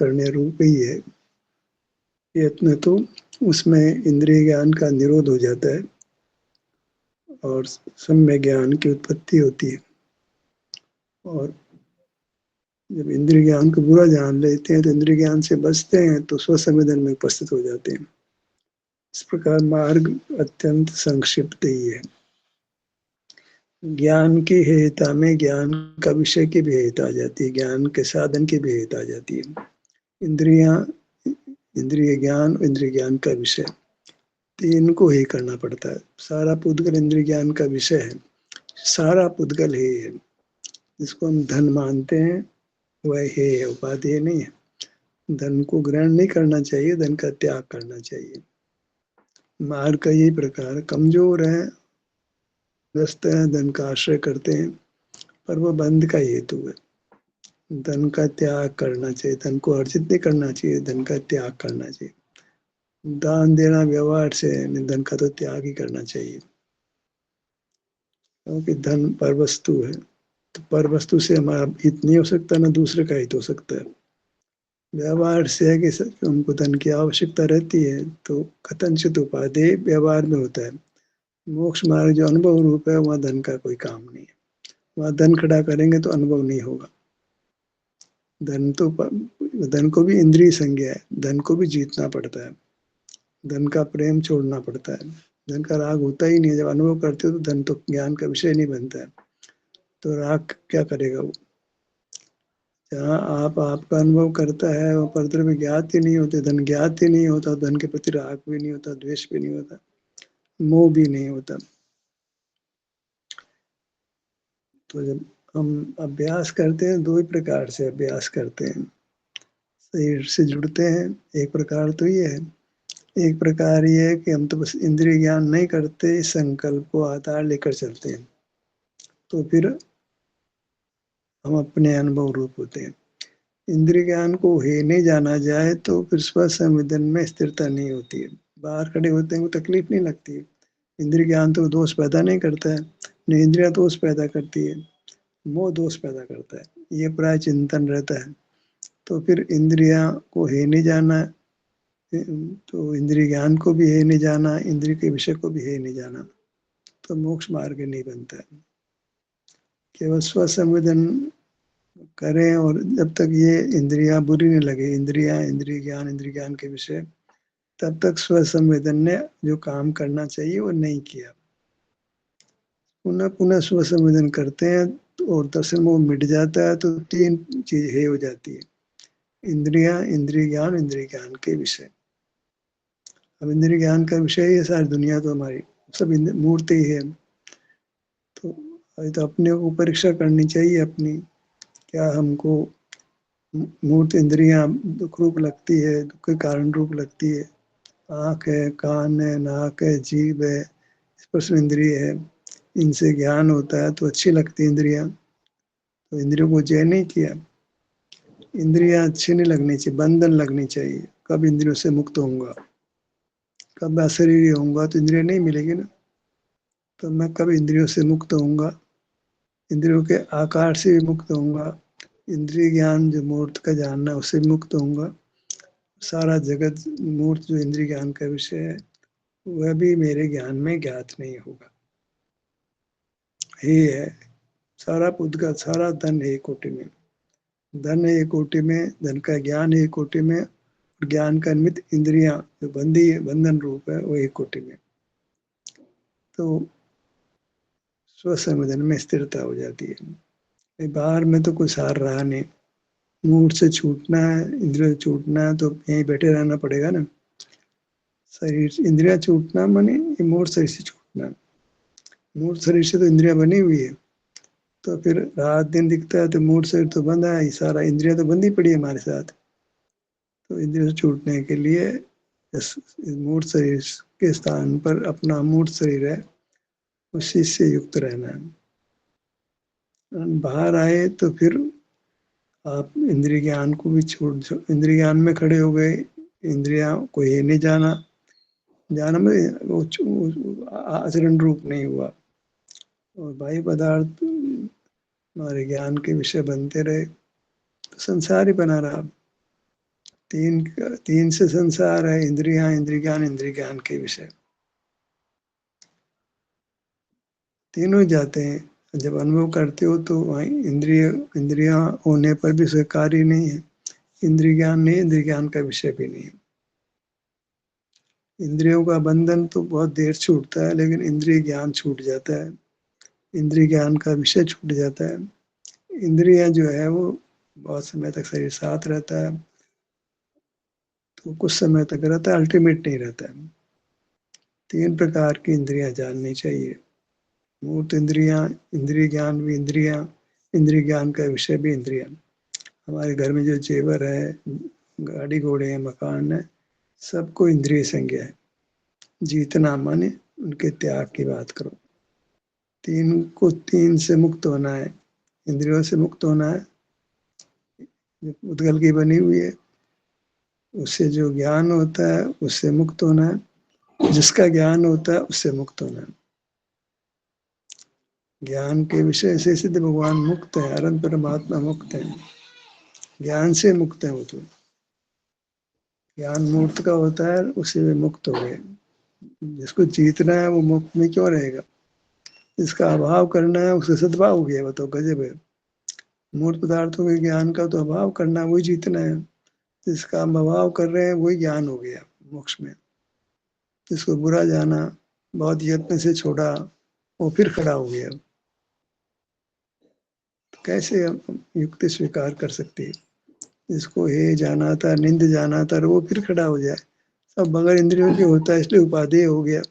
करने रूप ही है। यत्न तो उसमें इंद्रिय ज्ञान का निरोध हो जाता है और सम्य ज्ञान की उत्पत्ति होती है। और जब इंद्रिय ज्ञान को बुरा जान लेते हैं तो इंद्रिय ज्ञान से बचते हैं तो स्वसंवेदन में उपस्थित हो जाते हैं। इस प्रकार मार्ग अत्यंत संक्षिप्त ही है। ज्ञान की हेयता में ज्ञान का विषय की भी हेयता आ जाती है, ज्ञान के साधन की भी हेयता आ जाती है। इंद्रियां, इंद्रिय ज्ञान, इंद्रिय ज्ञान का विषय, तीन को ही करना पड़ता है। सारा पुद्गल इंद्रिय ज्ञान का विषय है, सारा पुद्गल ही है। जिसको हम धन मानते हैं वह है, उपाधि नहीं है। धन को ग्रहण नहीं करना चाहिए, धन का त्याग करना चाहिए। मार्ग का यही प्रकार, कमजोर है, ग्रस्त है, धन का आश्रय करते हैं, पर वो बंध का हेतु है। धन का त्याग करना चाहिए, धन को अर्जित नहीं करना चाहिए, धन का त्याग करना चाहिए। दान देना व्यवहार से, धन का तो त्याग ही करना चाहिए, क्योंकि धन पर वस्तु है। तो पर वस्तु से हमारा हित नहीं हो सकता, ना दूसरे का हित हो सकता है। व्यवहार से है कि उनको धन की आवश्यकता रहती है, तो कथनचित उपादेय व्यवहार में होता है। मोक्ष मार्ग जो अनुभव रूप है, वहाँ धन का कोई काम नहीं है। वहाँ धन खड़ा करेंगे तो अनुभव नहीं होगा। धन को भी इंद्रिय संज्ञा है, धन को भी जीतना पड़ता है, धन का प्रेम छोड़ना पड़ता है। धन का राग होता ही नहीं है। जब अनुभव करते हो तो धन तो ज्ञान का विषय नहीं बनता है, तो राग क्या करेगा वो। जहाँ आपका अनुभव करता है वो परद्रव्य ज्ञात ही नहीं होते, धन ज्ञात ही नहीं होता, धन के प्रति राग भी नहीं होता, द्वेष भी नहीं होता, मोह भी नहीं होता। तो जब हम अभ्यास करते हैं, दो ही प्रकार से अभ्यास करते हैं। शरीर से जुड़ते हैं, एक प्रकार तो ये है। एक प्रकार ये है कि हम तो बस इंद्रिय ज्ञान नहीं करते, संकल्प को आधार लेकर चलते हैं, तो फिर हम अपने अनुभव रूप होते हैं। इंद्रिय ज्ञान को हे नहीं जाना जाए तो फिर स्व संवेदन में स्थिरता नहीं होती है। बाहर खड़े होते हैं वो तकलीफ नहीं लगती है। इंद्रिय ज्ञान तो दोष पैदा नहीं करता है, न इंद्रिया दोष पैदा करती है, मोह दोष पैदा करता है। ये प्राय चिंतन रहता है। तो फिर इंद्रिया को हे नहीं जाना, तो इंद्रिय ज्ञान को भी हे नहीं जाना, इंद्रिय के विषय को भी हे नहीं जाना, तो मोक्ष मार्ग नहीं बनता है। केवल स्व संवेदन करें, और जब तक ये इंद्रियां बुरी नहीं लगे, इंद्रिय ज्ञान के विषय, तब तक स्व संवेदन ने जो काम करना चाहिए वो नहीं किया। पुनः पुनः स्व संवेदन करते हैं और दर्शन मोह मिट जाता है, तो तीन चीज हे हो जाती है, इंद्रिय ज्ञान के विषय। अब इंद्रिय ज्ञान का विषय ही है सारी दुनिया, तो हमारी सब मूर्ति ही है। तो अभी तो अपने को परीक्षा करनी चाहिए अपनी, क्या हमको मूर्त इंद्रियां दुख रूप लगती है, दुख के कारण रूप लगती है। आँख है, कान है, नाक है, जीभ है, स्पर्श इंद्रिय है, इनसे ज्ञान होता है तो अच्छी लगती है इंद्रियां। तो इंद्रियों को जय नहीं किया। इंद्रियां अच्छी नहीं लगनी चाहिए, बंधन लगनी चाहिए। कब इंद्रियों से मुक्त होऊंगा, कब अशरीरी होऊंगा, तो इंद्रिय नहीं मिलेगी ना। तो मैं कब इंद्रियों से मुक्त होऊंगा, इंद्रियों के आकार से भी मुक्त होऊंगा, इंद्रिय ज्ञान जो मूर्त का जानना उससे मुक्त होऊंगा। सारा जगत मूर्त जो इंद्रिय ज्ञान का विषय है वह भी मेरे ज्ञान में ज्ञात नहीं होगा। ये है सारा पुद्गल, सारा धन एक कोटि में, धन एक कोटि में, धन का ज्ञान एक कोटि में, ज्ञान का निमित्त इंद्रियां जो बंधन रूप है वो एक कोटि में। तो स्वसंवेदन में स्थिरता हो जाती है। बाहर में तो कोई सार रहा नहीं। मूड से छूटना है, इंद्रिय से छूटना है, तो यहीं बैठे रहना पड़ेगा ना। शरीर इंद्रिया छूटना माने मूड शरीर से छूटना। मूड शरीर से तो इंद्रिया बनी हुई है, तो फिर रात दिन दिखता है तो मूड शरीर तो बंधा है, सारा इंद्रिया तो बंधी पड़ी है हमारे साथ। तो इंद्रियों से छूटने के लिए इस मूड शरीर के स्थान पर अपना मूड शरीर है उसी से युक्त रहना है। बाहर आए तो फिर आप इंद्रिय ज्ञान को भी इंद्रिय ज्ञान में खड़े हो गए, इंद्रिया को ये नहीं जाना, जाना में वो आचरण रूप नहीं हुआ, और बाह्य पदार्थ हमारे ज्ञान के विषय बनते रहे, तो संसार ही बना रहा। तीन से संसार है, इंद्रियां, इंद्रिय ज्ञान, इंद्रिय ज्ञान के विषय, तीनों जाते हैं। जब अनुभव करते हो तो वहीं इंद्रियां होने पर भी स्वीकार ही नहीं है, इंद्रिय ज्ञान नहीं, इंद्रिय ज्ञान का विषय भी नहीं है। इंद्रियों का बंधन तो बहुत देर छूटता है, लेकिन इंद्रिय ज्ञान छूट जाता है, इंद्रिय ज्ञान का विषय छूट जाता है। इंद्रियां जो है वो बहुत समय तक शरीर साथ रहता है, तो कुछ समय तक रहता है, अल्टीमेट नहीं रहता है। तीन प्रकार की इंद्रियां जाननी चाहिए, मूर्त इंद्रियां, इंद्रिय ज्ञान भी इंद्रियां, इंद्रिय ज्ञान का विषय भी इंद्रियां। हमारे घर में जो जेवर है, गाड़ी घोड़े हैं, मकान है, सबको इंद्रिय संज्ञा है। जीतना माने उनके त्याग की बात करो। तीन से मुक्त होना है, इंद्रियों से मुक्त होना है। उद्गल की बनी हुई है, उससे जो ज्ञान होता है उससे मुक्त होना है, जिसका ज्ञान होता है उससे मुक्त होना है। ज्ञान के विषय से सिद्ध भगवान मुक्त है, अनंत परमात्मा मुक्त है, ज्ञान से मुक्त है वो तो। ज्ञान मूर्त का होता है, उससे वे मुक्त हो गए। जिसको जीतना है वो मुक्त में क्यों रहेगा, जिसका अभाव करना है उसका सद्भाव हो गया, वो तो गजब है। मूर्त पदार्थों के ज्ञान का तो अभाव करना, वही जीतना है। जिसका हम अभाव कर रहे हैं वही ज्ञान हो गया मोक्ष में। जिसको बुरा जाना, बहुत यत्न से छोड़ा, वो फिर खड़ा हो गया। तो कैसे हम युक्ति स्वीकार कर सकते हैं, जिसको हे जाना था, निंद जाना था, वो फिर खड़ा हो जाए। सब बगैर इंद्रियों के होता है, इसलिए उपादेय हो गया।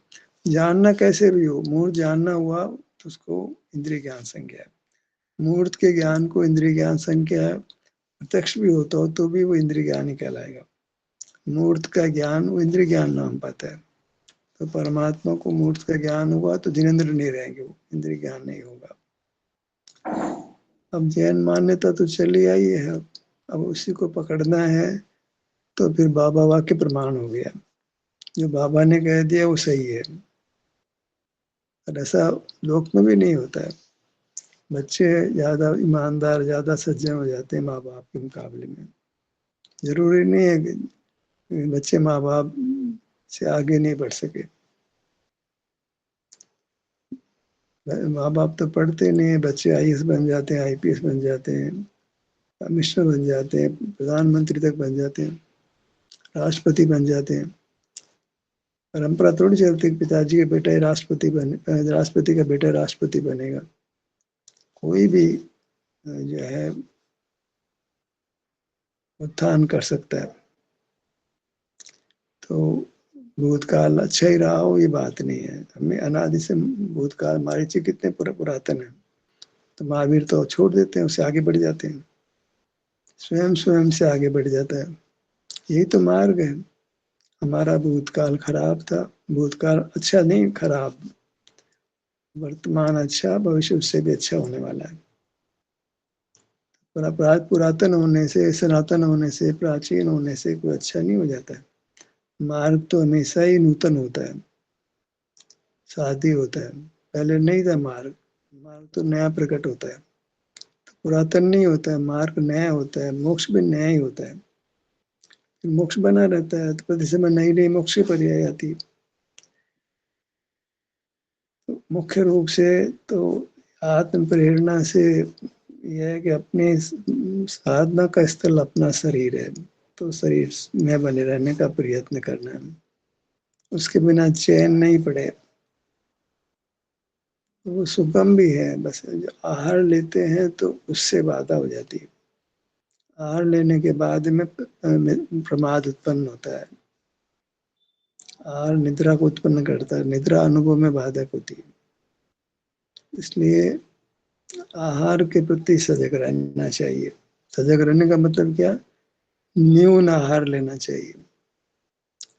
जानना कैसे भी हो, मूर्त जानना हुआ तो उसको इंद्रिय ज्ञान संज्ञा है। मूर्त के ज्ञान को इंद्रिय ज्ञान संज्ञा है। प्रत्यक्ष भी होता हो तो भी वो इंद्रिय ज्ञान ही कहलाएगा। मूर्त का ज्ञान वो इंद्रिय ज्ञान नाम पाता है। तो परमात्मा को मूर्त का ज्ञान हुआ तो जिनेंद्र नहीं रहेंगे, वो इंद्रिय ज्ञान नहीं होगा। अब जैन मान्यता तो चली आई है, अब उसी को पकड़ना है। तो फिर बाबा वाक्य प्रमाण हो गया, जो बाबा ने कह दिया वो सही है। और ऐसा लोक में भी नहीं होता है। बच्चे ज्यादा ईमानदार, ज्यादा सज्जन हो जाते हैं माँ बाप के मुकाबले में। जरूरी नहीं है कि बच्चे माँ बाप से आगे नहीं बढ़ सके। माँ बाप तो पढ़ते नहीं है, बच्चे आईएएस बन जाते हैं, आईपीएस बन जाते हैं, कमिश्नर बन जाते हैं, प्रधानमंत्री तक बन जाते हैं, राष्ट्रपति बन जाते हैं। परंपरा थोड़ी चलती, पिताजी के बेटा राष्ट्रपति बने, राष्ट्रपति का बेटा राष्ट्रपति बनेगा। कोई भी जो है उत्थान कर सकता है। तो भूतकाल अच्छा ही रहा हो ये बात नहीं है। हमें अनादि से भूतकाल, मारीची कितने पुरातन है, तो महावीर तो छोड़ देते हैं, उससे आगे बढ़ जाते हैं, स्वयं स्वयं से आगे बढ़ जाता है। यही तो मार्ग है। हमारा भूतकाल खराब था, भूतकाल अच्छा नहीं खराब, वर्तमान अच्छा, भविष्य उससे भी अच्छा होने वाला है। पुरातन होने से, सनातन होने से, प्राचीन होने से कोई अच्छा नहीं हो जाता है। मार्ग तो हमेशा ही नूतन होता है, शादी होता है। पहले नहीं था मार्ग, मार्ग तो नया प्रकट होता है। तो पुरातन नहीं होता है, मार्ग नया होता है, मोक्ष भी नया ही होता है। मोक्ष बना रहता है, तो प्रति समय नई नई मोक्ष की पर्याय आती है। तो मुख्य रूप से तो आत्म प्रेरणा से यह है कि अपने साधना का स्थल अपना शरीर है, तो शरीर में बने रहने का प्रयत्न करना है। उसके बिना चैन नहीं पड़े। वो सुगम भी है, बस जो आहार लेते हैं तो उससे बाधा हो जाती है। आहार लेने के बाद में प्रमाद उत्पन्न होता है। आहार निद्रा को उत्पन्न करता है, निद्रा अनुभव में बाधक होती है। इसलिए आहार के प्रति सजग रहना चाहिए। सजग रहने का मतलब क्या, न्यून आहार लेना चाहिए।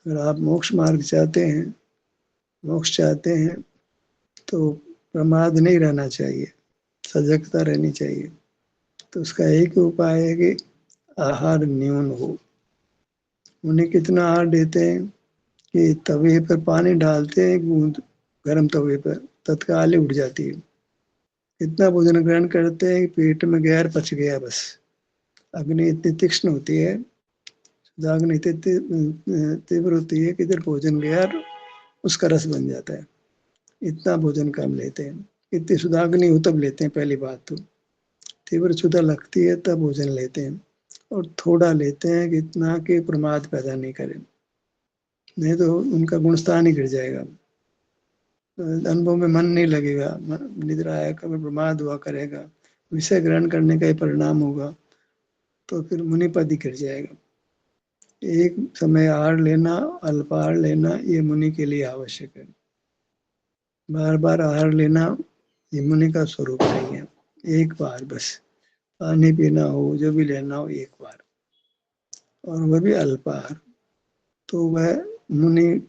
अगर आप मोक्ष मार्ग चाहते हैं, मोक्ष चाहते हैं, तो प्रमाद नहीं रहना चाहिए, सजगता रहनी चाहिए। तो उसका एक उपाय है कि आहार न्यून हो। उन्हें कितना आहार देते हैं कि तवे पर पानी डालते हैं, बूंद गर्म तवे पर तत्काल ही उठ जाती है। इतना भोजन ग्रहण करते हैं कि पेट में गैर पच गया बस। अग्नि इतनी तीक्ष्ण होती है, सुधाग्नि इतनी तीव्र होती है कि इधर भोजन गया और उसका रस बन जाता है। इतना भोजन कम लेते हैं। इतनी सुधाग्नि हो तब लेते हैं, पहली बात तो। तीव्र क्षुधा लगती है तब भोजन लेते हैं, और थोड़ा लेते हैं कि इतना कि प्रमाद पैदा नहीं करें, नहीं तो उनका गुणस्थान ही गिर जाएगा। अनुभव में मन नहीं लगेगा, निद्रा आया कभी प्रमाद हुआ करेगा, विषय ग्रहण करने का ही परिणाम होगा, तो फिर मुनि पद ही गिर जाएगा। एक समय आहार लेना, अल्पाहार लेना, ये मुनि के लिए आवश्यक है। बार बार आहार लेना ये मुनि का स्वरूप नहीं है। एक बार बस पानी पीना हो, जो भी लेना हो, एक बार, और वह भी अल्पाहार, तो वह मुनि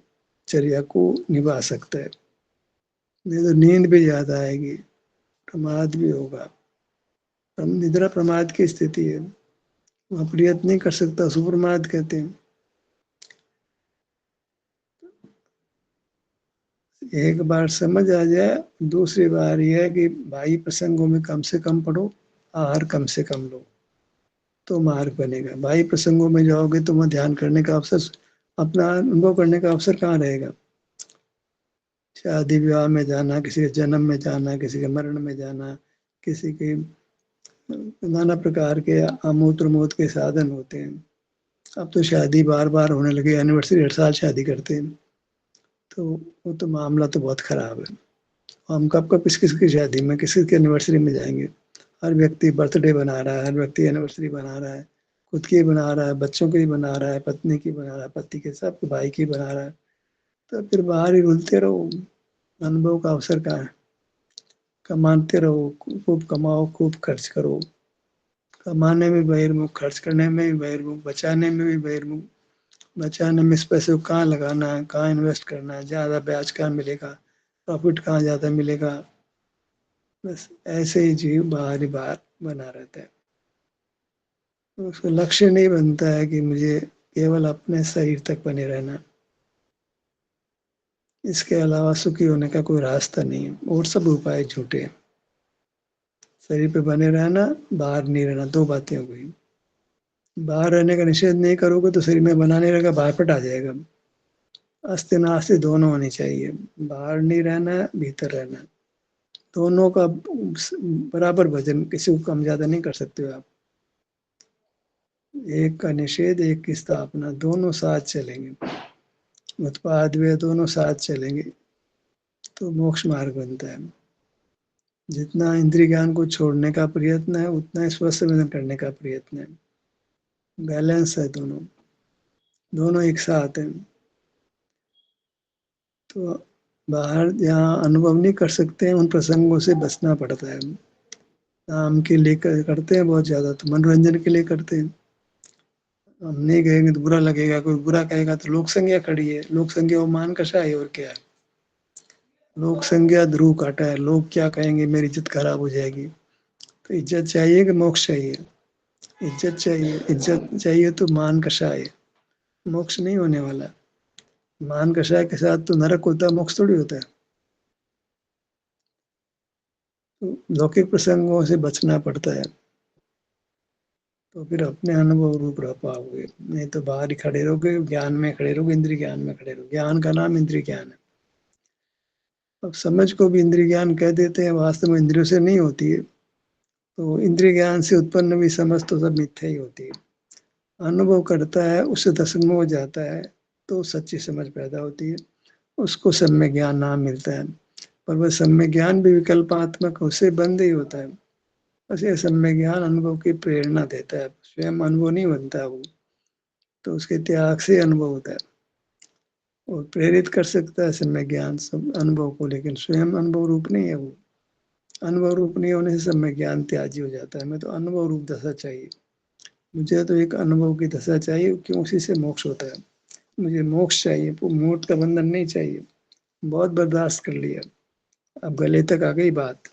चर्या को निभा सकता है। नहीं तो नींद भी ज्यादा आएगी, प्रमाद भी होगा। निद्रा प्रमाद की स्थिति है, वह प्रयत्न नहीं कर सकता, सुप्रमाद कहते हैं। एक बार समझ आ जाए, दूसरी बार यह है कि भाई प्रसंगों में कम से कम पढ़ो, आहार कम से कम लो, तो मार्ग बनेगा। भाई प्रसंगों में जाओगे तो वह ध्यान करने का अवसर, अपना अनुभव करने का अवसर कहाँ रहेगा। शादी विवाह में जाना, किसी के जन्म में जाना, किसी के मरण में जाना, किसी के नाना प्रकार के आमोद प्रमोद के साधन होते हैं। अब तो शादी बार बार होने लगी, एनिवर्सरी हर साल शादी करते हैं, तो वो तो मामला तो बहुत खराब है। हम कब कब किस किस की शादी में, किस किस की एनिवर्सरी में जाएंगे। हर व्यक्ति बर्थडे बना रहा है, हर व्यक्ति एनिवर्सरी बना रहा है, खुद की बना रहा है, बच्चों की बना रहा है, पत्नी की बना रहा है, पति के, सब भाई की बना रहा है। तो फिर बाहर ही रुलते रहो, अनुभव का अवसर कहाँ है। कमाते रहो, खूब कमाओ, खूब खर्च करो, कमाने में बहिर्मुख, खर्च करने में भी बहिर्मुख, बचाने में भी बहिर्मुख। बचाने में इस पैसे को कहाँ लगाना है, कहाँ इन्वेस्ट करना है, ज्यादा ब्याज कहाँ मिलेगा, प्रॉफिट कहाँ ज्यादा मिलेगा। बस ऐसे ही जीव बाहर ही बाहर बना रहता है। तो उसका लक्ष्य नहीं बनता है कि मुझे केवल अपने शरीर तक बने रहना, इसके अलावा सुखी होने का कोई रास्ता नहीं है, और सब उपाय झूठे हैं। शरीर पे बने रहना, बाहर नहीं रहना, दो बातें हो गई। बाहर रहने का निषेध नहीं करोगे तो शरीर में बना नहीं रहेगा, बाहर पट आ जाएगा। अस्ति नास्ति दोनों होनी चाहिए, बाहर नहीं रहना है, भीतर रहना है। दोनों का बराबर वजन, किसी को कम ज्यादा नहीं कर सकते हो आप। एक का निषेध, एक की स्थापना, दोनों साथ चलेंगे, उत्पाद वे दोनों साथ चलेंगे, तो मोक्ष मार्ग बनता है। जितना इंद्रिय ज्ञान को छोड़ने का प्रयत्न है, उतना ही स्वस्थ संवेदन करने का प्रयत्न है। बैलेंस है दोनों, दोनों एक साथ है। तो बाहर जहाँ अनुभव नहीं कर सकते हैं, उन प्रसंगों से बचना पड़ता है। नाम के लिए करते हैं बहुत ज्यादा, तो मनोरंजन के लिए करते हैं। हम नहीं कहेंगे तो बुरा लगेगा, कोई बुरा कहेगा तो लोक संज्ञा खड़ी है, लोक संज्ञा वो मान कषा है, और क्या है। लोक संज्ञा ध्रुव काटा है, लोग क्या कहेंगे, मेरी इज्जत खराब हो जाएगी। तो इज्जत चाहिए कि मोक्ष चाहिए। इज्जत चाहिए, इज्जत चाहिए तो मान कषाय, मोक्ष नहीं होने वाला। मान कषाय के साथ तो नरक होता है, मोक्ष थोड़ी होता है। तो लौकिक प्रसंगों से बचना पड़ता है, तो फिर अपने अनुभव रूप रह पाओगे। नहीं तो बाहर ही खड़े रहोगे, ज्ञान में खड़े रहोगे, इंद्रिय ज्ञान में खड़े रहोगे। ज्ञान का नाम इंद्रिय ज्ञान है। अब समझ को भी इंद्रिय ज्ञान कह देते हैं, वास्तव में इंद्रियों से नहीं होती है। तो इंद्रिय ज्ञान से उत्पन्न भी समझ तो सब मिथ्या ही होती है। अनुभव करता है, उससे दशम हो जाता है, तो सच्ची समझ पैदा होती है, उसको सम्यक ज्ञान नाम मिलता है। पर वह सम्यक ज्ञान भी विकल्पात्मक, उससे बंद ही होता है। बस ये सम्यक ज्ञान अनुभव की प्रेरणा देता है, स्वयं अनुभव नहीं बनता वो, तो उसके त्याग से अनुभव होता है। और प्रेरित कर सकता है सम्यक ज्ञान सब अनुभव को, लेकिन स्वयं अनुभव रूप नहीं है वो। अनुभव रूप नहीं होने से सम्यक ज्ञान त्याजी हो जाता है। मैं तो अनुभव रूप दशा चाहिए, मुझे तो एक अनुभव की दशा चाहिए, क्यों, उसी से मोक्ष होता है। मुझे मोक्ष चाहिए, मोक्ष का बंधन नहीं चाहिए। बहुत बर्दाश्त कर लिया, अब गले तक आ गई बात।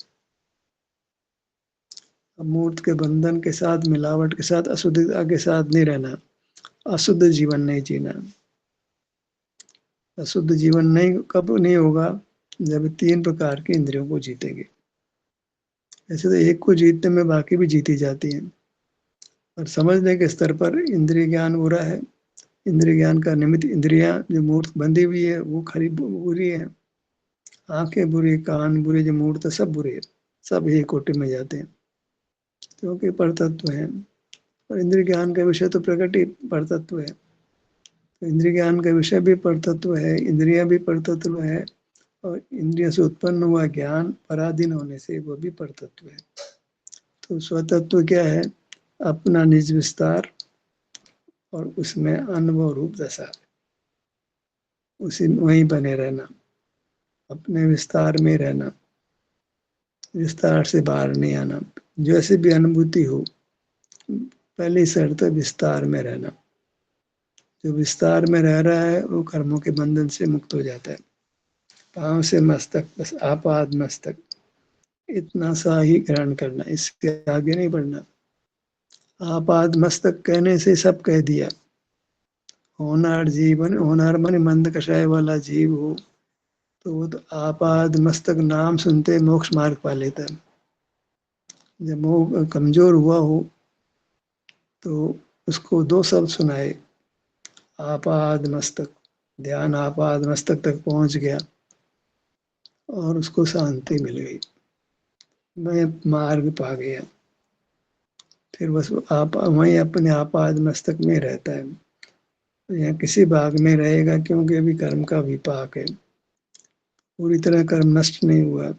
अब मूर्त के बंधन के साथ, मिलावट के साथ, अशुद्धता के साथ नहीं रहना। अशुद्ध जीवन नहीं जीना। अशुद्ध जीवन नहीं कब नहीं होगा, जब तीन प्रकार की इंद्रियों को जीतेंगे। ऐसे तो एक को जीतने में बाकी भी जीती जाती हैं, और समझने के स्तर पर इंद्रिय ज्ञान हो रहा है, इंद्रिय ज्ञान का निमित्त इंद्रियां जो मूर्त बंधी हुई है वो खरी बुरी है। आंखें बुरी, कान बुरे, जो मूर्त सब बुरे है, सब एक कोटि में जाते हैं क्योंकि परतत्व है। और इंद्रिय ज्ञान का विषय तो प्रकृति परतत्व है, तो इंद्रिय ज्ञान का विषय भी परतत्व है, इंद्रियां भी परतत्व है, और इंद्रिय से उत्पन्न हुआ ज्ञान पराधीन होने से वो भी परतत्व है। तो स्वतत्व क्या है? अपना निज विस्तार और उसमें अनुभव रूप दशा, उसी वहीं बने रहना, अपने विस्तार में रहना, विस्तार से बाहर नहीं आना। जैसे भी अनुभूति हो, पहली शर्त है विस्तार में रहना। जो विस्तार में रह रहा है वो कर्मों के बंधन से मुक्त हो जाता है। पांव से मस्तक, बस आपाद मस्तक, इतना सा ही ग्रहण करना, इसके आगे नहीं बढ़ना। आपाद मस्तक कहने से सब कह दिया। होनार जीवन, होनार मन मंद कषाय वाला जीव हो तो वो तो आपाद मस्तक नाम सुनते मोक्ष मार्ग पा लेता है। जब वो कमजोर हुआ हो तो उसको दो शब्द सुनाए, आपाद मस्तक, ध्यान आपाद मस्तक तक पहुंच गया और उसको शांति मिल गई, मैं मार्ग पा गया। फिर बस आप वहीं अपने आपाद मस्तक में रहता है। यहाँ किसी भाग में रहेगा क्योंकि अभी कर्म का विपाक है, पूरी तरह कर्म नष्ट नहीं हुआ।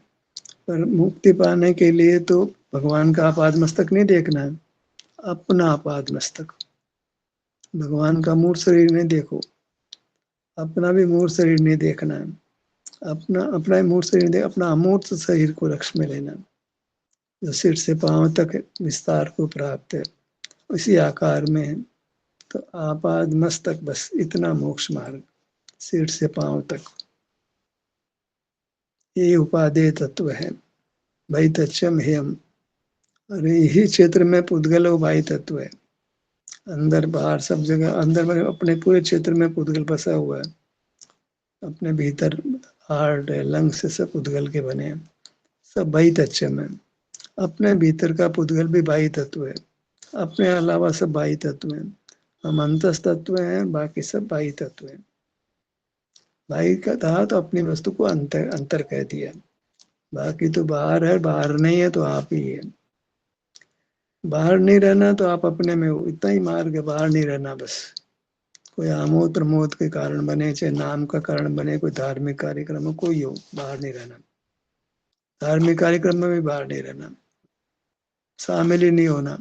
पर मुक्ति पाने के लिए तो भगवान का आपाद मस्तक नहीं देखना है, अपना आपाद मस्तक। भगवान का मूर्त शरीर नहीं देखो, अपना भी मूर्त शरीर नहीं देखना है। अपना ही मूर्त शरीर देख, अपना अमूर्त शरीर को लक्ष्य में लेना, जो सिर से पांव तक विस्तार को प्राप्त है, उसी आकार में है। तो आपाद मस्तक, बस इतना मोक्ष मार्ग, सिर से पांव तक, ये उपादेय तत्व है। भाई तत्सम हेयम, और यही क्षेत्र में पुद्गल और वायु तत्व है। अंदर बाहर सब जगह, अंदर में अपने पूरे क्षेत्र में पुद्गल बसा हुआ है। अपने भीतर हार्ट है, लंग्स से सब पुद्गल के बने हैं, सब बाई तत्सम है। अपने भीतर का पुद्गल भी बाई तत्व है, अपने अलावा सब बाई तत्व है। हम अंतस तत्व हैं, बाकी सब बाई तत्व है। बाई का था तो अपनी वस्तु को अंतर अंतर कह दिया, बाकी तो बाहर है, बाहर नहीं है तो आप ही है। बाहर नहीं रहना तो आप अपने में हो, इतना ही मार्ग है, बाहर नहीं रहना बस। कोई आमोद प्रमोद के कारण बने, चाहे नाम का कारण बने, कोई धार्मिक कार्यक्रम हो, कोई हो, बाहर नहीं रहना। धार्मिक कार्यक्रम में भी बाहर नहीं रहना, शामिल ही नहीं होना।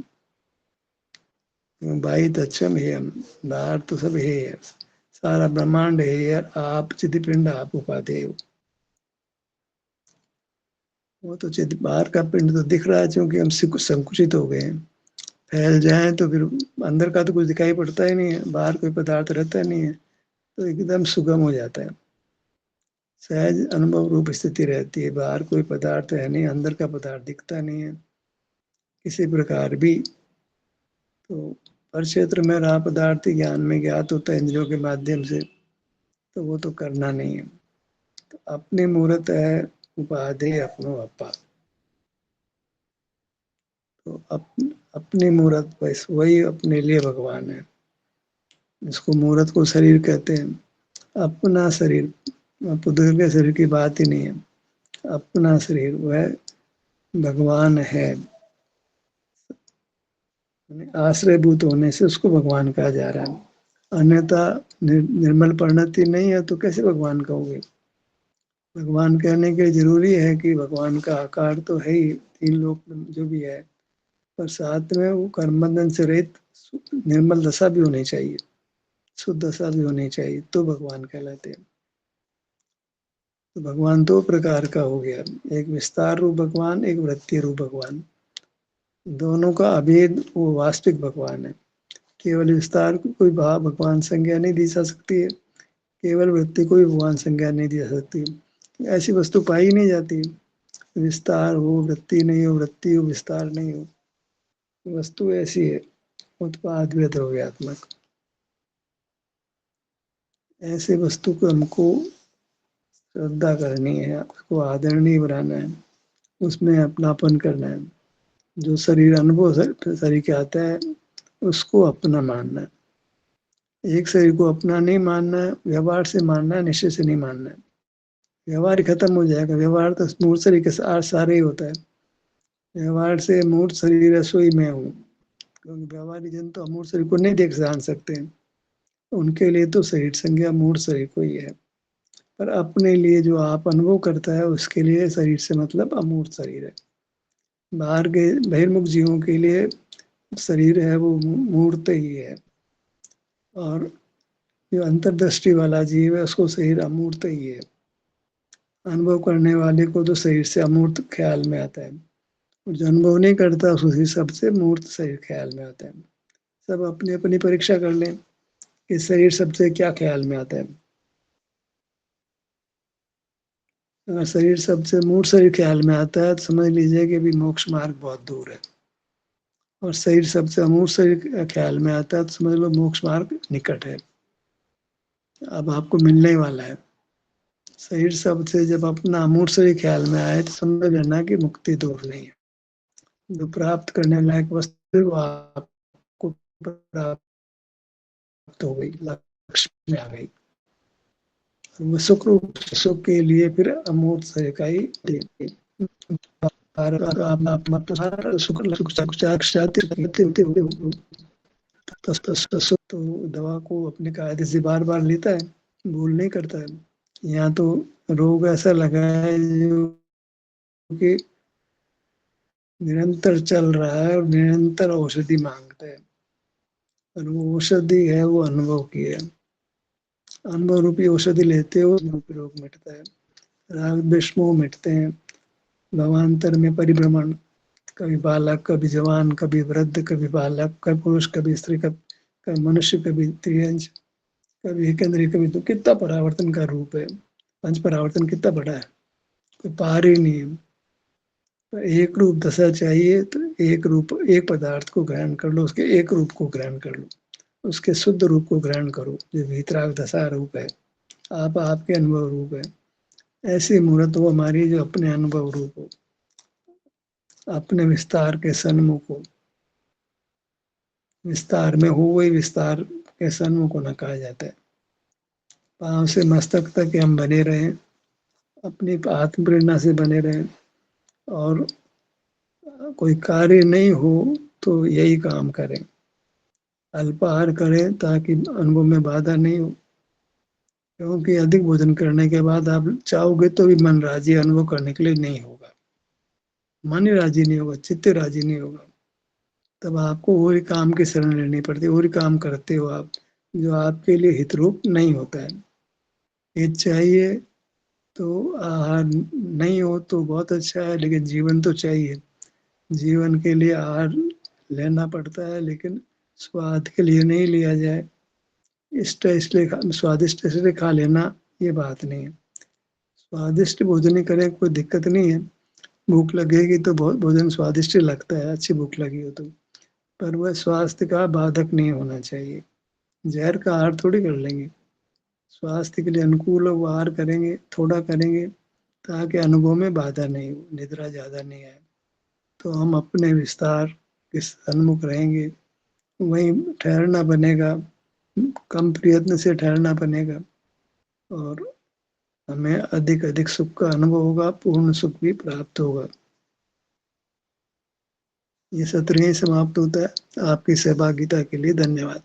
भाई तत्सम है हम, बाहर तो सब है, सारा ब्रह्मांड है यार, आप चिति पिंड, आप उपादेय हो। वो तो चित बाहर का पिंड तो दिख रहा है क्योंकि हम संकुचित हो गए हैं। फैल जाए तो फिर अंदर का तो कुछ दिखाई पड़ता ही नहीं है, बाहर कोई पदार्थ रहता नहीं है, तो एकदम सुगम हो जाता है। सहज अनुभव रूप स्थिति रहती है, बाहर कोई पदार्थ है नहीं, अंदर का पदार्थ दिखता नहीं है किसी प्रकार भी। तो हर क्षेत्र में रहा पदार्थ ज्ञान में ज्ञात होता है इंद्रियों के माध्यम से, तो वो तो करना नहीं है। तो अपनी मूर्त है उपाधि अपनो अपा, तो अपनी मूर्त, बस वही अपने लिए भगवान है। इसको मूर्त को शरीर कहते हैं। अपना शरीर, पुद्गल के शरीर की बात ही नहीं है, अपना शरीर वह भगवान है। आश्रयभूत होने से उसको भगवान कहा जा रहा है। अन्यथा निर्मल परिणति नहीं है तो कैसे भगवान कहोगे? भगवान कहने के लिए जरूरी है कि भगवान का आकार तो है ही, तीन लोक जो भी है, पर साथ में वो कर्म बंधन से रहित निर्मल दशा भी होनी चाहिए, शुद्ध दशा भी होनी चाहिए, तो भगवान कहलाते हैं। तो भगवान दो प्रकार का हो गया, एक विस्तार रूप भगवान, एक वृत्ति रूप भगवान। दोनों का अभेद वो वास्तविक भगवान है। केवल विस्तार को कोई भाव भगवान संज्ञा नहीं दी जा सकती है, केवल वृत्ति को भी भगवान संज्ञा नहीं दी जा सकती, ऐसी वस्तु पाई नहीं जाती। विस्तार हो वृत्ति नहीं हो, वृत्ति हो विस्तार नहीं हो, वस्तु ऐसी है, उत्पाद द्रव्यात्मक। ऐसे वस्तु को हमको श्रद्धा करनी है, उसको आदरणीय बनाना है, उसमें अपनापन करना है। जो शरीर अनुभव शरीर के आता है उसको अपना मानना है, एक शरीर को अपना नहीं मानना है, व्यवहार से मानना है, निश्चय से नहीं मानना है। व्यवहार ही खत्म हो जाएगा। व्यवहार तो मूर्त शरीर के सारे ही होता है। व्यवहार से मूर्त शरीर रसोई में हूँ, क्योंकि व्यवहारी जन तो अमूर्त शरीर को नहीं देख जान सकते हैं। उनके लिए तो शरीर संज्ञा मूर्त शरीर को ही है। पर अपने लिए जो आप अनुभव करता है उसके लिए शरीर से मतलब अमूर्त शरीर है। बाहर के बहिर्मुख जीवों के लिए शरीर है वो मूर्त ही है, और जो अंतर्दृष्टि वाला जीव है उसको शरीर अमूर्त ही है। अनुभव करने वाले को तो शरीर से अमूर्त ख्याल में आता है, और जो अनुभव नहीं करता उसी सबसे मूर्त शरीर ख्याल में आता है। सब अपनी अपनी परीक्षा कर लें कि शरीर सबसे क्या ख्याल में आता है। अगर शरीर सबसे मूर्त शरीर ख्याल में आता है तो समझ लीजिए कि भी मोक्ष मार्ग बहुत दूर है, और शरीर सबसे अमूर्त शरीर ख्याल में आता है तो समझ लो मोक्ष मार्ग निकट है, अब आपको मिलने वाला है। शरीर सबसे जब अपना अमूर्त शरीर ख्याल में आए तो समझ लेना कि मुक्ति दूर नहीं है। जो प्राप्त करने लायक वस्तु है वो आपको प्राप्त हो गई, लक्ष्य में आ गई। वो सुख रूप सुख के लिए फिर अमूर्त शरीर का ही तो दवा को अपने कायदे से बार बार लेता है, भूल नहीं करता है। यहाँ तो रोग ऐसा लगा है जो कि निरंतर चल रहा है और निरंतर औषधि मांगता है, और वो औषधि है वो अनुभव की है। अनुभव रूपी औषधि लेते हो रूपी रोग मिटता है, राग द्वेष मोह मिटते हैं। भवांतर में परिभ्रमण, कभी बालक कभी जवान, कभी वृद्ध कभी बालक, कभी पुरुष कभी स्त्री, कभी मनुष्य कभी त्रियंज, कभी एकेंद्रीय कभी तो कितना परावर्तन का रूप है। पंच परावर्तन कितना बड़ा है, कोई पार ही नहीं है। तो एक रूप दशा चाहिए तो एक रूप, एक पदार्थ को ग्रहण कर लो, उसके एक रूप को ग्रहण कर लो, उसके शुद्ध रूप को ग्रहण करो जो वीतराग दशा रूप है, आप आपके अनुभव रूप है। ऐसी मूर्त हो हमारी जो अपने अनुभव रूप हो, अपने विस्तार के सन्मुख हो। विस्तार में हो वही विस्तार के सन्मुख होना कहा जाता है। पांव से मस्तक तक हम बने रहें, अपनी आत्म प्रेरणा से बने रहें, और कोई कार्य नहीं हो तो यही काम करें, अल्पाहार करें ताकि अनुभव में बाधा नहीं हो। क्योंकि अधिक भोजन करने के बाद आप चाहोगे तो भी मन राजी अनुभव करने के लिए नहीं होगा, मन ही राजी नहीं होगा, चित्त राजी नहीं होगा। तब आपको वही काम की शरण लेनी पड़ती है, वही काम करते हो आप जो आपके लिए हितरूप नहीं होता है। हित चाहिए तो आहार नहीं हो तो बहुत अच्छा है, लेकिन जीवन तो चाहिए। जीवन के लिए आहार लेना पड़ता है, लेकिन स्वाद के लिए नहीं लिया जाए। इष्ट इसलिए स्वादिष्ट इसलिए खा लेना ये बात नहीं है। स्वादिष्ट भोजन ही करें कोई दिक्कत नहीं है। भूख लगेगी तो बहुत भोजन स्वादिष्ट लगता है, अच्छी भूख लगी हो तो, पर वह स्वास्थ्य का बाधक नहीं होना चाहिए। जहर का आहार थोड़ी कर लेंगे, स्वास्थ्य के लिए अनुकूल हो आहार करेंगे, थोड़ा करेंगे ताकि अनुभव में बाधा नहीं हो, निद्रा ज्यादा नहीं आए। तो हम अपने विस्तार के सन्मुख रहेंगे, वहीं ठहरना बनेगा, कम प्रयत्न से ठहरना बनेगा, और हमें अधिक अधिक सुख का अनुभव होगा, पूर्ण सुख भी प्राप्त होगा। ये सत्र यही समाप्त होता है। आपकी सहभागिता के लिए धन्यवाद।